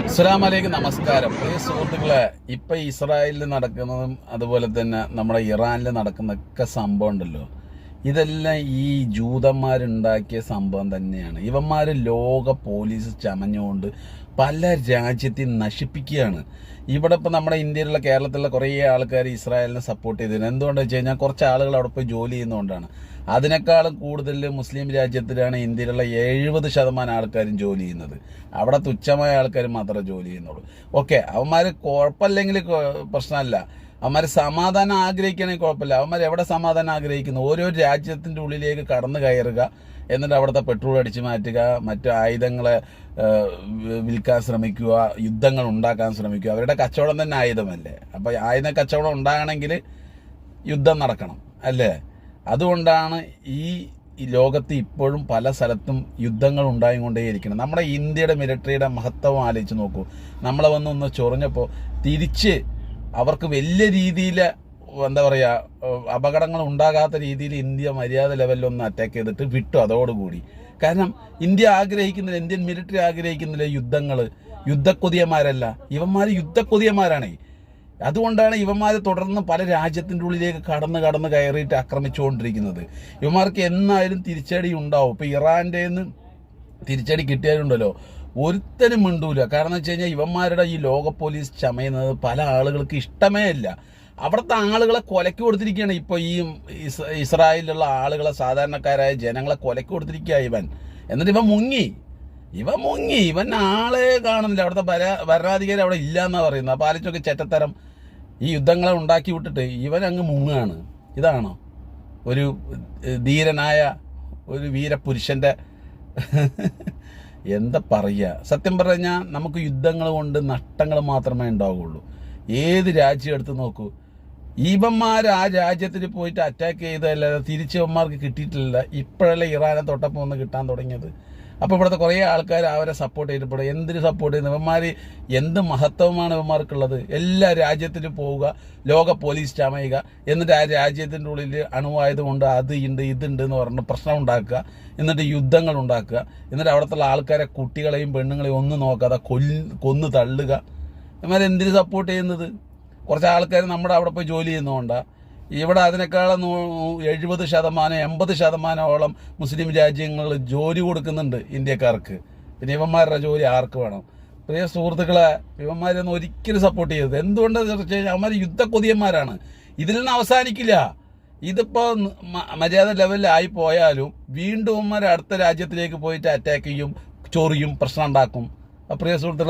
അസ്സലാമലൈക്കും, നമസ്കാരം. ഈ സുഹൃത്തുക്കളെ, ഇപ്പൊ ഇസ്രായേലിൽ നടക്കുന്നതും അതുപോലെ തന്നെ നമ്മുടെ ഇറാനിൽ നടക്കുന്നൊക്കെ സംഭവം ഉണ്ടല്ലോ, ഇതെല്ലാം ഈ ജൂതന്മാരുണ്ടാക്കിയ സംഭവം തന്നെയാണ്. ഇവന്മാര് ലോക പോലീസ് ചമഞ്ഞുകൊണ്ട് പല രാജ്യത്തെയും നശിപ്പിക്കുകയാണ്. ഇവിടെ ഇപ്പം നമ്മുടെ ഇന്ത്യയിലുള്ള കേരളത്തിലുള്ള കുറേ ആൾക്കാർ ഇസ്രായേലിനെ സപ്പോർട്ട് ചെയ്തിരുന്നു. എന്തുകൊണ്ടെന്ന് വെച്ച് കഴിഞ്ഞാൽ കുറച്ച് ആളുകൾ അവിടെ പോയി ജോലി ചെയ്യുന്നതുകൊണ്ടാണ്. അതിനേക്കാളും കൂടുതൽ മുസ്ലിം രാജ്യത്തിലാണ് ഇന്ത്യയിലുള്ള 70% ആൾക്കാരും ജോലി ചെയ്യുന്നത്. അവിടെ തുച്ഛമായ ആൾക്കാർ മാത്രമേ ജോലി ചെയ്യുന്നുള്ളൂ. ഓക്കെ, അവന്മാർ കുഴപ്പമില്ലെങ്കിൽ പ്രശ്നമല്ല. അവന്മാർ സമാധാനം ആഗ്രഹിക്കുകയാണെങ്കിൽ കുഴപ്പമില്ല. അവന്മാർ എവിടെ സമാധാനം ആഗ്രഹിക്കുന്നു? ഓരോ രാജ്യത്തിൻ്റെ ഉള്ളിലേക്ക് കടന്നു കയറുക, എന്നിട്ട് അവിടുത്തെ പെട്രോൾ അടിച്ചു മാറ്റുക, മറ്റു ആയുധങ്ങളെ വിൽക്കാൻ ശ്രമിക്കുക, യുദ്ധങ്ങൾ ഉണ്ടാക്കാൻ ശ്രമിക്കുക. അവരുടെ കച്ചവടം തന്നെ ആയുധമല്ലേ. അപ്പോൾ ആയുധ കച്ചവടം ഉണ്ടാകണമെങ്കിൽ യുദ്ധം നടക്കണം, അല്ലേ? അതുകൊണ്ടാണ് ഈ ലോകത്ത് ഇപ്പോഴും പല സ്ഥലത്തും യുദ്ധങ്ങൾ ഉണ്ടായിക്കൊണ്ടേയിരിക്കുന്നത്. നമ്മുടെ ഇന്ത്യയുടെ മിലിറ്ററിയുടെ മഹത്വം ആലോചിച്ച് നോക്കൂ. നമ്മളെ വന്നൊന്ന് ചൊറിഞ്ഞപ്പോൾ തിരിച്ച് അവർക്ക് വലിയ രീതിയിൽ എന്താ പറയുക, അപകടങ്ങൾ ഉണ്ടാകാത്ത രീതിയിൽ ഇന്ത്യ മര്യാദ ലെവലിലൊന്ന് അറ്റാക്ക് ചെയ്തിട്ട് വിട്ടു അതോടുകൂടി. കാരണം ഇന്ത്യ ആഗ്രഹിക്കുന്നില്ല, ഇന്ത്യൻ മിലിറ്ററി ആഗ്രഹിക്കുന്നില്ല യുദ്ധങ്ങൾ. യുദ്ധക്കൊതിയന്മാരല്ല ഇവന്മാർ, യുദ്ധക്കൊതിയന്മാരാണേ. അതുകൊണ്ടാണ് ഇവന്മാർ തുടർന്ന് പല രാജ്യത്തിൻ്റെ ഉള്ളിലേക്ക് കടന്ന് കയറിയിട്ട് ആക്രമിച്ചുകൊണ്ടിരിക്കുന്നത്. ഇവന്മാർക്ക് എന്നായാലും തിരിച്ചടി ഉണ്ടാവും. ഇപ്പോൾ ഇറാൻ്റെ തിരിച്ചടി കിട്ടിയാലുണ്ടല്ലോ ഒരുത്തരും മിണ്ടൂല. കാരണം എന്ന് വെച്ച് കഴിഞ്ഞാൽ ഇവന്മാരുടെ ഈ ലോക പോലീസ് ചമയുന്നത് പല ആളുകൾക്ക് ഇഷ്ടമേ ഇല്ല. അവിടുത്തെ ആളുകളെ കൊലക്ക് കൊടുത്തിരിക്കുകയാണ്. ഇപ്പോൾ ഈ ഇസ്രായേലിലുള്ള ആളുകളെ, സാധാരണക്കാരായ ജനങ്ങളെ കൊലക്ക് കൊടുത്തിരിക്കുക ഇവൻ. എന്നിട്ട് ഇവൻ മുങ്ങി. ഇവൻ ആളെ കാണുന്നില്ല. അവിടുത്തെ ഭരണാധികാരി അവിടെ ഇല്ല എന്നാണ് പറയുന്നത്. അപ്പോൾ ആലോചിച്ചൊക്കെ ചെറ്റത്തരം ഈ യുദ്ധങ്ങളെ ഉണ്ടാക്കി വിട്ടിട്ട് ഇവൻ അങ്ങ് മുങ്ങുകയാണ്. ഇതാണോ ഒരു ധീരനായ ഒരു വീരപുരുഷൻ്റെ എന്താ പറയുക? സത്യം പറഞ്ഞാൽ നമുക്ക് യുദ്ധങ്ങൾ കൊണ്ട് നഷ്ടങ്ങൾ മാത്രമേ ഉണ്ടാവുകയുള്ളൂ. ഏത് രാജ്യം എടുത്ത് നോക്കൂ, ഇവന്മാർ ആ രാജ്യത്തിൽ പോയിട്ട് അറ്റാക്ക് ചെയ്തതല്ലാതെ തിരിച്ച് ഇവന്മാർക്ക് കിട്ടിയിട്ടില്ല. ഇപ്പോഴല്ലേ ഇറാനെ തൊട്ടപ്പോൾ ഒന്ന് കിട്ടാൻ തുടങ്ങിയത്. അപ്പോൾ ഇവിടുത്തെ കുറേ ആൾക്കാർ അവരെ സപ്പോർട്ട് ചെയ്തിട്ട് എന്തിനു സപ്പോർട്ട് ചെയ്യുന്നത്? ഇവന്മാർ എന്ത് മഹത്വമാണ് ഇവന്മാർക്കുള്ളത്? എല്ലാ രാജ്യത്തിലും പോവുക, ലോക പോലീസ് ചമയുക, എന്നിട്ട് ആ രാജ്യത്തിൻ്റെ ഉള്ളിൽ അണുവായത് കൊണ്ട് അത് ഉണ്ട് ഇതുണ്ട് എന്ന് പറഞ്ഞ് പ്രശ്നം ഉണ്ടാക്കുക, എന്നിട്ട് യുദ്ധങ്ങൾ ഉണ്ടാക്കുക, എന്നിട്ട് അവിടുത്തെ ആൾക്കാരെ, കുട്ടികളെയും പെണ്ണുങ്ങളെയും ഒന്നും നോക്കാതെ കൊന്ന് തള്ളുക. ഇവന്മാരെന്തിനു സപ്പോർട്ട് ചെയ്യുന്നത്? കുറച്ച് ആൾക്കാർ നമ്മുടെ അവിടെ പോയി ജോലി ചെയ്യുന്നതുകൊണ്ടാണ്. ഇവിടെ അതിനേക്കാളും 70% 80%ഓളം മുസ്ലിം രാജ്യങ്ങൾ ജോലി കൊടുക്കുന്നുണ്ട് ഇന്ത്യക്കാർക്ക്. പിന്നെ ഇവന്മാരുടെ ജോലി ആർക്ക് വേണം? പ്രിയ സുഹൃത്തുക്കളെ, ഇവന്മാരൊന്നും ഒരിക്കലും സപ്പോർട്ട് ചെയ്യരുത്. എന്തുകൊണ്ടെന്ന് വെച്ച് കഴിഞ്ഞാൽ അവന്മാർ യുദ്ധക്കൊതിയന്മാരാണ്. ഇതിൽ നിന്ന് അവസാനിക്കില്ല. ഇതിപ്പോൾ മര്യാദ ലെവലിലായി പോയാലും വീണ്ടും ഇവന്മാർ അടുത്ത രാജ്യത്തിലേക്ക് പോയിട്ട് അറ്റാക്ക് ചെയ്യും, ചൊറിയും, പ്രശ്നം ഉണ്ടാക്കും. പ്രിയ സുഹൃത്തുക്കളെ,